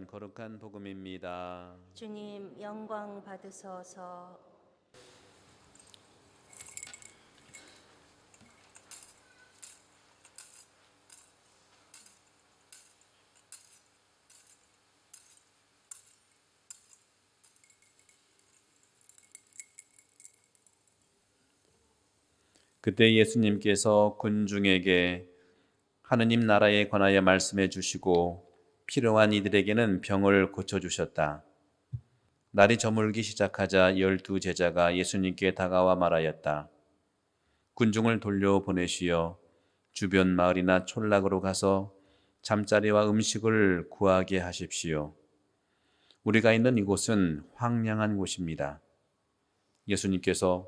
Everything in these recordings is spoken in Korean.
위한 거룩한 복음입니다. 주님 영광 받으소서. 그때 예수님께서 군중에게 하느님 나라에 관하여 말씀해 주시고 필요한 이들에게는 병을 고쳐주셨다. 날이 저물기 시작하자 12 제자가 예수님께 다가와 말하였다. 군중을 돌려보내시어 주변 마을이나 촌락으로 가서 잠자리와 음식을 구하게 하십시오. 우리가 있는 이곳은 황량한 곳입니다. 예수님께서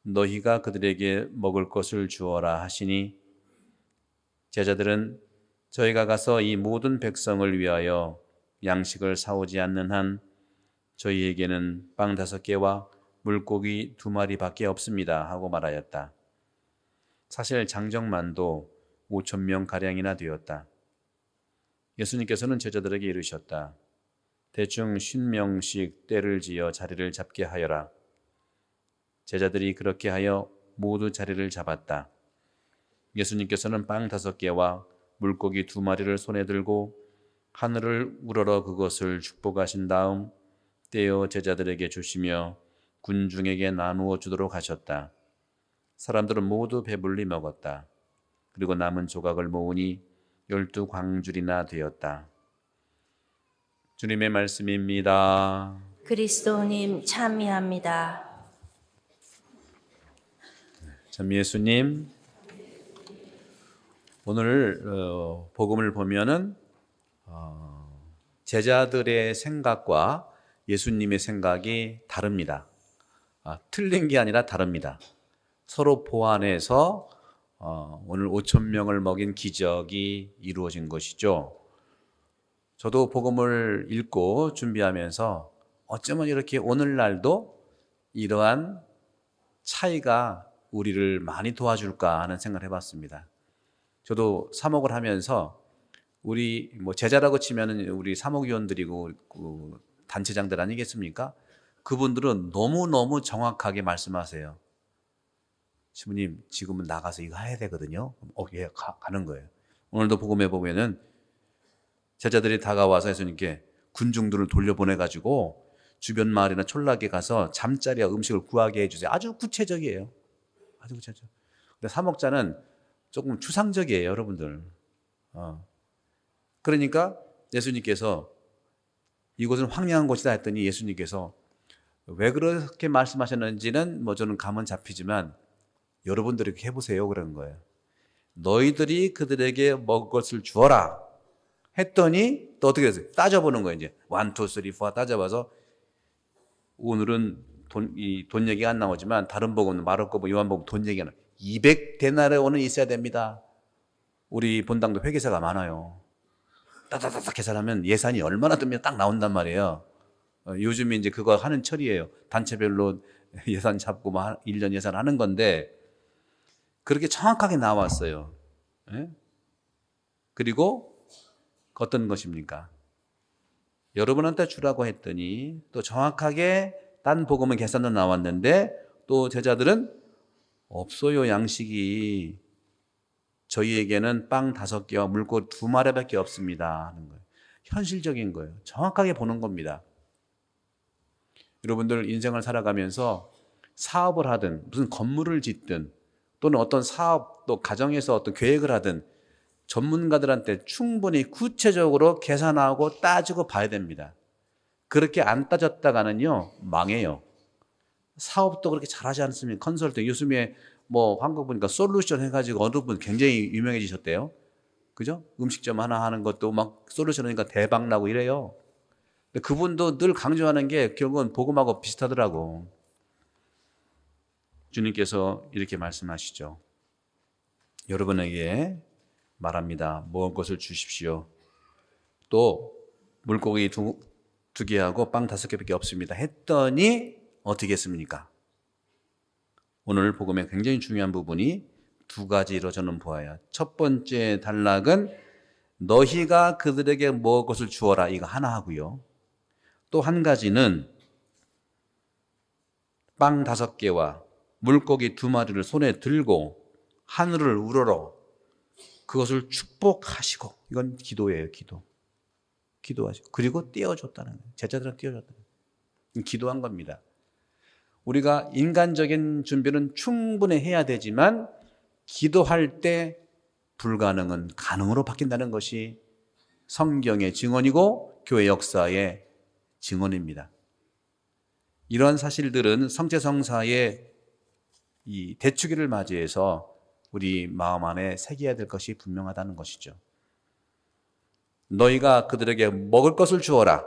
너희가 그들에게 먹을 것을 주어라 하시니 제자들은 저희가 가서 이 모든 백성을 위하여 양식을 사오지 않는 한 저희에게는 빵 5개와 물고기 2마리밖에 없습니다 하고 말하였다. 사실 장정만도 5,000명 가량이나 되었다. 예수님께서는 제자들에게 이르셨다. 대충 50명씩 떼를 지어 자리를 잡게 하여라. 제자들이 그렇게 하여 모두 자리를 잡았다. 예수님께서는 빵 5개와 물고기 2마리를 손에 들고 하늘을 우러러 그것을 축복하신 다음 떼어 제자들에게 주시며 군중에게 나누어 주도록 하셨다. 사람들은 모두 배불리 먹었다. 그리고 남은 조각을 모으니 12광줄이나 되었다. 주님의 말씀입니다. 그리스도님 참미합니다. 참 예수님, 오늘 복음을 보면은 제자들의 생각과 예수님의 생각이 다릅니다. 틀린 게 아니라 다릅니다. 서로 보완해서 오늘 5,000명을 먹인 기적이 이루어진 것이죠. 저도 복음을 읽고 준비하면서 어쩌면 이렇게 오늘날도 이러한 차이가 우리를 많이 도와줄까 하는 생각을 해봤습니다. 저도 사목을 하면서 우리 제자라고 치면은 우리 사목위원들이고 단체장들 아니겠습니까? 그분들은 너무너무 정확하게 말씀하세요. 신부님, 지금은 나가서 이거 해야 되거든요. 예, 가는 거예요. 오늘도 복음에 보면은 제자들이 다가와서 예수님께 군중들을 돌려보내가지고 주변 마을이나 촌락에 가서 잠자리와 음식을 구하게 해주세요. 아주 구체적이에요. 아주 구체적. 근데 사목자는 조금 추상적이에요, 여러분들. 그러니까 예수님께서 이곳은 황량한 곳이다 했더니 예수님께서 왜 그렇게 말씀하셨는지는 저는 감은 잡히지만 여러분들이 이렇게 해보세요 그런 거예요. 너희들이 그들에게 먹을 것을 주어라 했더니 또 어떻게 됐어요? 따져보는 거예요. 이제 1, 2, 3, 4 따져봐서 오늘은 돈 얘기가 안 나오지만 다른 복음은 마르코복음, 요한복음 돈 얘기가 나와요. 200데나리온은 있어야 됩니다. 우리 본당도 회계사가 많아요. 따다다닥 계산하면 예산이 얼마나 들면 딱 나온단 말이에요. 요즘에 이제 그거 하는 철이에요. 단체별로 예산 잡고 1년 예산 하는 건데 그렇게 정확하게 나왔어요. 예? 그리고 어떤 것입니까? 여러분한테 주라고 했더니 또 정확하게 딴 복음은 계산도 나왔는데 또 제자들은 없어요, 양식이. 저희에게는 빵 5개와 물고기 2마리밖에 없습니다 하는 거예요. 현실적인 거예요. 정확하게 보는 겁니다. 여러분들 인생을 살아가면서 사업을 하든 무슨 건물을 짓든 또는 어떤 사업 또 가정에서 어떤 계획을 하든 전문가들한테 충분히 구체적으로 계산하고 따지고 봐야 됩니다. 그렇게 안 따졌다가는요 망해요. 사업도 그렇게 잘하지 않습니까? 컨설팅 요즘에 한국 보니까 솔루션 해가지고 어느 분 굉장히 유명해지셨대요. 그죠? 음식점 하나 하는 것도 막 솔루션 하니까 대박 나고 이래요. 근데 그분도 늘 강조하는 게 결국은 복음하고 비슷하더라고. 주님께서 이렇게 말씀하시죠. 여러분에게 말합니다. 먹을 것을 주십시오. 또 물고기 2개하고 빵 5개밖에 없습니다. 했더니 어떻게 했습니까? 오늘 복음에 굉장히 중요한 부분이 2가지로 저는 보아요. 첫 번째 단락은 너희가 그들에게 먹을 것을 주어라. 이거 하나 하고요. 또 한 가지는 빵 5개와 물고기 2마리를 손에 들고 하늘을 우러러 그것을 축복하시고, 이건 기도예요. 기도하시고, 그리고 띄워줬다는 거예요. 제자들은 띄워줬다는 거예요. 기도한 겁니다. 우리가 인간적인 준비는 충분히 해야 되지만 기도할 때 불가능은 가능으로 바뀐다는 것이 성경의 증언이고 교회 역사의 증언입니다. 이러한 사실들은 성체성사의 이 대축일을 맞이해서 우리 마음 안에 새겨야 될 것이 분명하다는 것이죠. 너희가 그들에게 먹을 것을 주어라.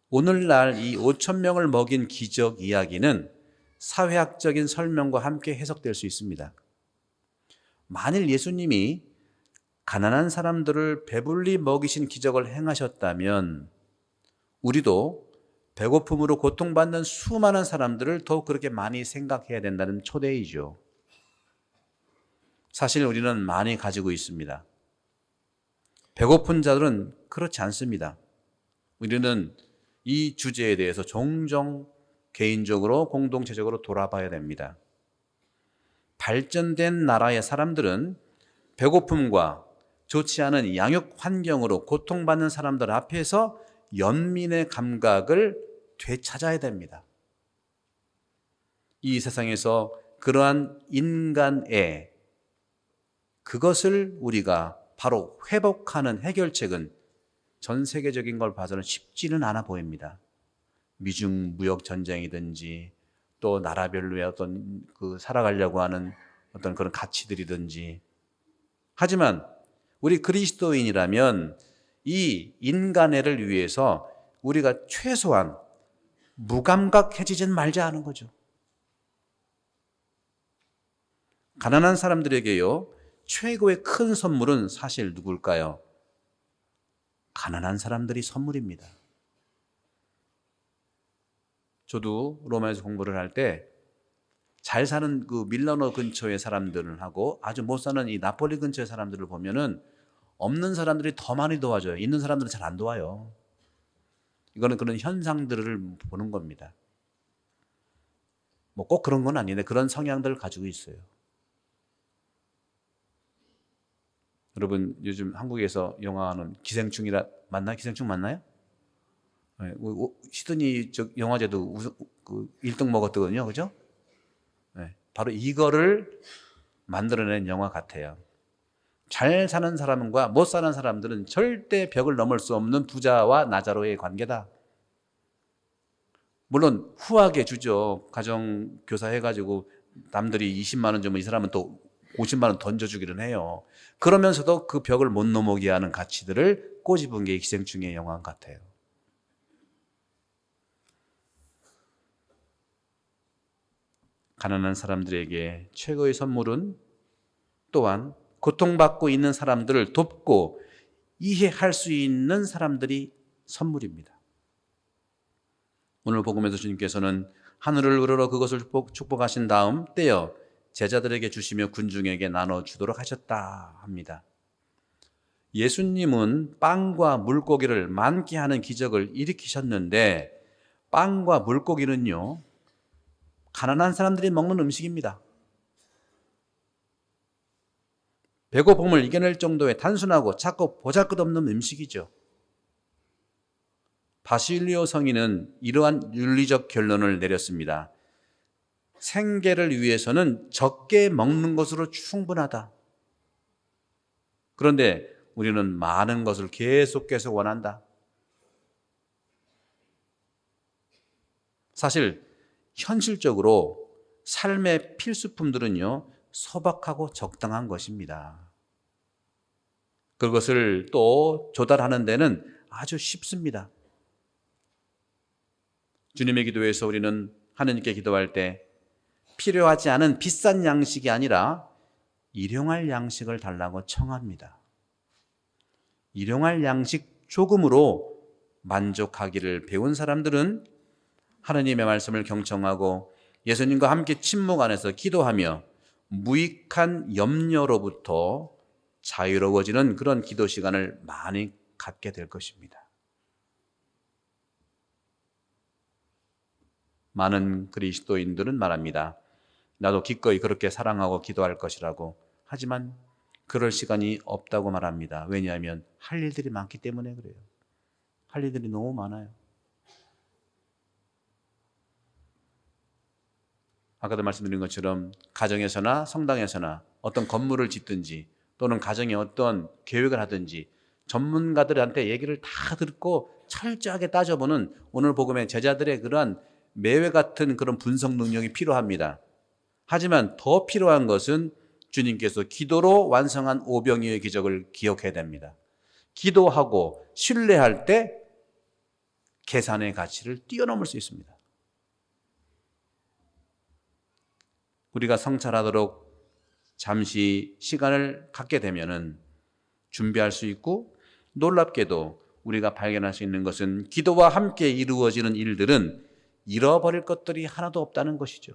오늘날 이 5,000명을 먹인 기적 이야기는 사회학적인 설명과 함께 해석될 수 있습니다. 만일 예수님이 가난한 사람들을 배불리 먹이신 기적을 행하셨다면 우리도 배고픔으로 고통받는 수많은 사람들을 더욱 그렇게 많이 생각해야 된다는 초대이죠. 사실 우리는 많이 가지고 있습니다. 배고픈 자들은 그렇지 않습니다. 우리는 이 주제에 대해서 종종 개인적으로 공동체적으로 돌아봐야 됩니다. 발전된 나라의 사람들은 배고픔과 좋지 않은 양육 환경으로 고통받는 사람들 앞에서 연민의 감각을 되찾아야 됩니다. 이 세상에서 그러한 인간애, 그것을 우리가 바로 회복하는 해결책은 전 세계적인 걸 봐서는 쉽지는 않아 보입니다. 미중 무역 전쟁이든지 또 나라별로의 어떤 살아가려고 하는 어떤 그런 가치들이든지. 하지만 우리 그리스도인이라면 이 인간애를 위해서 우리가 최소한 무감각해지진 말자 하는 거죠. 가난한 사람들에게요, 최고의 큰 선물은 사실 누굴까요? 가난한 사람들이 선물입니다. 저도 로마에서 공부를 할 때 잘 사는 그 밀라노 근처의 사람들하고 아주 못 사는 이 나폴리 근처의 사람들을 보면은 없는 사람들이 더 많이 도와줘요. 있는 사람들은 잘 안 도와요. 이거는 그런 현상들을 보는 겁니다. 뭐 꼭 그런 건 아닌데 그런 성향들을 가지고 있어요. 여러분 요즘 한국에서 영화하는 기생충이라 맞나요? 기생충 맞나요? 네, 시드니 영화제도 1등 먹었거든요, 그죠? 네, 바로 이거를 만들어낸 영화 같아요. 잘 사는 사람과 못 사는 사람들은 절대 벽을 넘을 수 없는 부자와 나자로의 관계다. 물론 후하게 주죠. 가정교사 해가지고 남들이 20만 원 주면 이 사람은 또 50만 원 던져주기는 해요. 그러면서도 그 벽을 못 넘어게 하는 가치들을 꼬집은 게 기생충의 영화 같아요. 가난한 사람들에게 최고의 선물은 또한 고통받고 있는 사람들을 돕고 이해할 수 있는 사람들이 선물입니다. 오늘 복음에서 주님께서는 하늘을 우러러 그것을 축복하신 다음 떼어 제자들에게 주시며 군중에게 나눠주도록 하셨다 합니다. 예수님은 빵과 물고기를 많게 하는 기적을 일으키셨는데 빵과 물고기는요, 가난한 사람들이 먹는 음식입니다. 배고픔을 이겨낼 정도의 단순하고 작고 보잘것없는 음식이죠. 바실리오 성인은 이러한 윤리적 결론을 내렸습니다. 생계를 위해서는 적게 먹는 것으로 충분하다. 그런데 우리는 많은 것을 계속 원한다. 사실 현실적으로 삶의 필수품들은요, 소박하고 적당한 것입니다. 그것을 또 조달하는 데는 아주 쉽습니다. 주님의 기도에서 우리는 하느님께 기도할 때 필요하지 않은 비싼 양식이 아니라 일용할 양식을 달라고 청합니다. 일용할 양식 조금으로 만족하기를 배운 사람들은 하느님의 말씀을 경청하고 예수님과 함께 침묵 안에서 기도하며 무익한 염려로부터 자유로워지는 그런 기도 시간을 많이 갖게 될 것입니다. 많은 그리스도인들은 말합니다. 나도 기꺼이 그렇게 사랑하고 기도할 것이라고. 하지만 그럴 시간이 없다고 말합니다. 왜냐하면 할 일들이 많기 때문에 그래요. 할 일들이 너무 많아요. 아까도 말씀드린 것처럼 가정에서나 성당에서나 어떤 건물을 짓든지 또는 가정에 어떤 계획을 하든지 전문가들한테 얘기를 다 듣고 철저하게 따져보는 오늘 복음의 제자들의 그러한 매회 같은 그런 분석 능력이 필요합니다. 하지만 더 필요한 것은 주님께서 기도로 완성한 오병이어의 기적을 기억해야 됩니다. 기도하고 신뢰할 때 계산의 가치를 뛰어넘을 수 있습니다. 우리가 성찰하도록 잠시 시간을 갖게 되면은 준비할 수 있고, 놀랍게도 우리가 발견할 수 있는 것은 기도와 함께 이루어지는 일들은 잃어버릴 것들이 하나도 없다는 것이죠.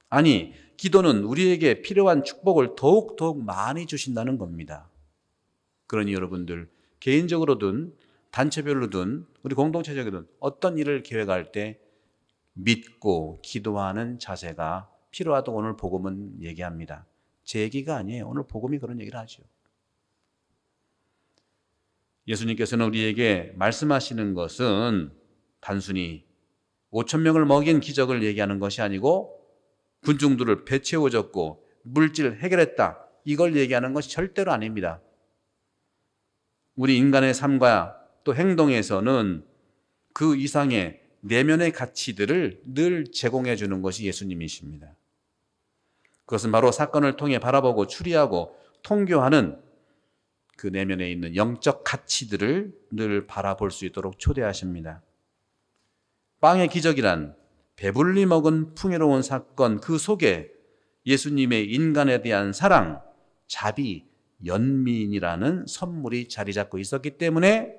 아니, 기도는 우리에게 필요한 축복을 더욱 많이 주신다는 겁니다. 그러니 여러분들 개인적으로든 단체별로든 우리 공동체적이든 어떤 일을 계획할 때 믿고 기도하는 자세가 필요하다고 오늘 복음은 얘기합니다. 제 얘기가 아니에요. 오늘 복음이 그런 얘기를 하죠. 예수님께서는 우리에게 말씀하시는 것은 단순히 5천 명을 먹인 기적을 얘기하는 것이 아니고 군중들을 배 채워줬고 물질을 해결했다, 이걸 얘기하는 것이 절대로 아닙니다. 우리 인간의 삶과 또 행동에서는 그 이상의 내면의 가치들을 늘 제공해 주는 것이 예수님이십니다. 그것은 바로 사건을 통해 바라보고 추리하고 통교하는 그 내면에 있는 영적 가치들을 늘 바라볼 수 있도록 초대하십니다. 빵의 기적이란 배불리 먹은 풍요로운 사건, 그 속에 예수님의 인간에 대한 사랑, 자비, 연민이라는 선물이 자리 잡고 있었기 때문에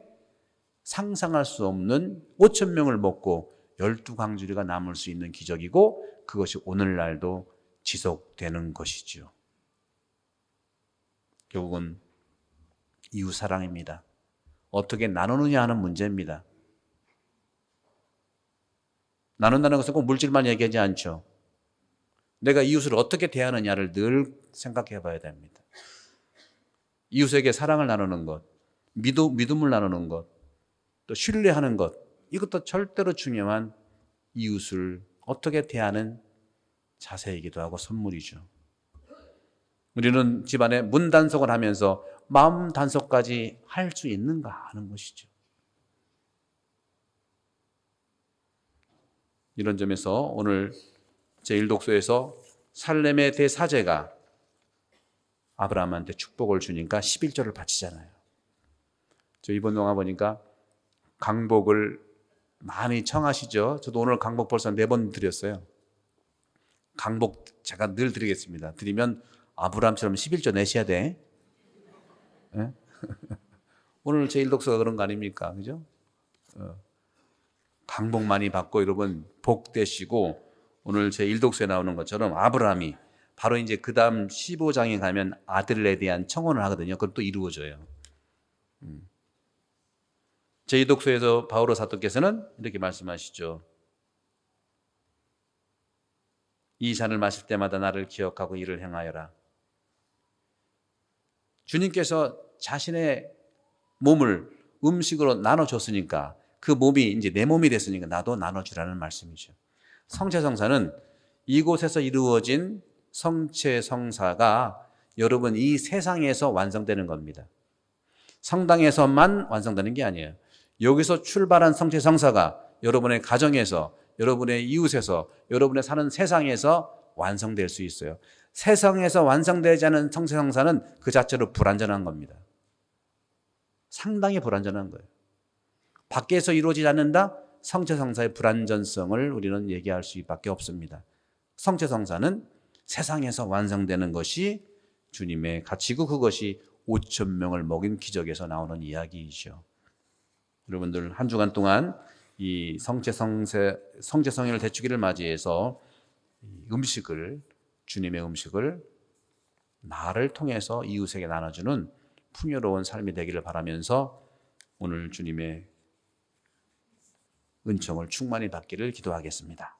상상할 수 없는 5천 명을 먹고 12광주리가 남을 수 있는 기적이고, 그것이 오늘날도 지속되는 것이죠. 결국은 이웃사랑입니다. 어떻게 나누느냐 하는 문제입니다. 나눈다는 것은 꼭 물질만 얘기하지 않죠. 내가 이웃을 어떻게 대하느냐를 늘 생각해 봐야 됩니다. 이웃에게 사랑을 나누는 것, 믿음을 나누는 것, 또 신뢰하는 것, 이것도 절대로 중요한 이웃을 어떻게 대하는 자세이기도 하고 선물이죠. 우리는 집안에 문 단속을 하면서 마음 단속까지 할 수 있는가 하는 것이죠. 이런 점에서 오늘 제1독서에서 살렘의 대사제가 아브라함한테 축복을 주니까 11조를 바치잖아요. 저 이번 동화 보니까 강복을 많이 청하시죠. 저도 오늘 강복 벌써 4번 드렸어요. 강복 제가 늘 드리겠습니다. 드리면 아브라함처럼 11조 내셔야 돼. 네? 오늘 제1독서가 그런 거 아닙니까? 그죠? 강복 많이 받고 여러분 복 되시고, 오늘 제1독서에 나오는 것처럼 아브라함이 바로 이제 그 다음 15장에 가면 아들에 대한 청혼을 하거든요. 그건 또 이루어져요. 제2독서에서 바오로 사도께서는 이렇게 말씀하시죠. 이 잔을 마실 때마다 나를 기억하고 이를 행하여라. 주님께서 자신의 몸을 음식으로 나눠줬으니까, 그 몸이 이제 내 몸이 됐으니까 나도 나눠주라는 말씀이죠. 성체성사는 이곳에서 이루어진 성체성사가 여러분 이 세상에서 완성되는 겁니다. 성당에서만 완성되는 게 아니에요. 여기서 출발한 성체성사가 여러분의 가정에서, 여러분의 이웃에서, 여러분의 사는 세상에서 완성될 수 있어요. 세상에서 완성되지 않은 성체성사는 그 자체로 불완전한 겁니다. 상당히 불완전한 거예요. 밖에서 이루어지지 않는다? 성체성사의 불완전성을 우리는 얘기할 수밖에 없습니다. 성체성사는 세상에서 완성되는 것이 주님의 가치고, 그것이 5천 명을 먹인 기적에서 나오는 이야기이죠. 여러분들 한 주간 동안 이 성체성인을 대축일을 맞이해서 음식을, 주님의 음식을 나를 통해서 이웃에게 나눠주는 풍요로운 삶이 되기를 바라면서 오늘 주님의 은총을 충만히 받기를 기도하겠습니다.